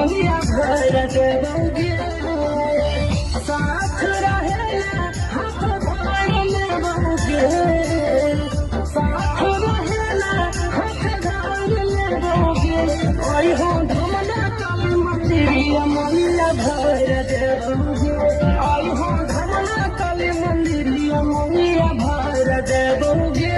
मंगिया भर देबोगे साथ रहेला हाथ धार लेबोगे साथ रहेला हाथ धार लेबोगे ओई हो धमना काली मंदिरिया मंगिया भर देबोगे ओई हो धमना काली मंदिरिया मंगिया भर देबोगे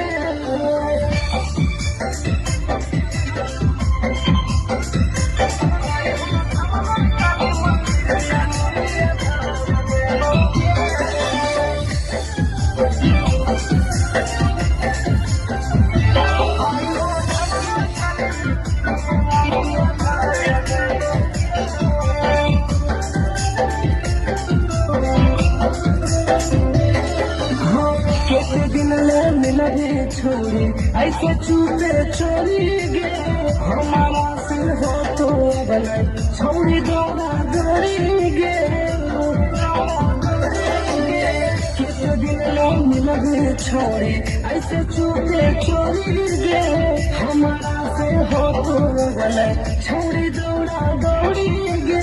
कितने दिन ले मिलने छोड़ी ऐसे चूते छोड़ी गे हमारा सिर हो तो बने छोड़ी दौड़ा दौड़ी गे कितने दिन ले मिलने छोड़ी ऐसे चूते छोड़ी गे हमारा सिर हो तो बने छोड़ी दौड़ा दौड़ी गे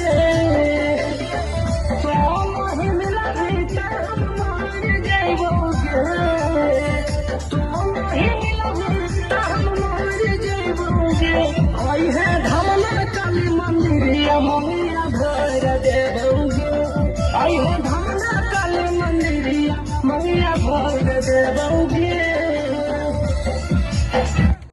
आई है धमना काली मंदिरिया मंगिया भर देबोगे आई है धमना काली मंदिरिया मंगिया भर देबोगे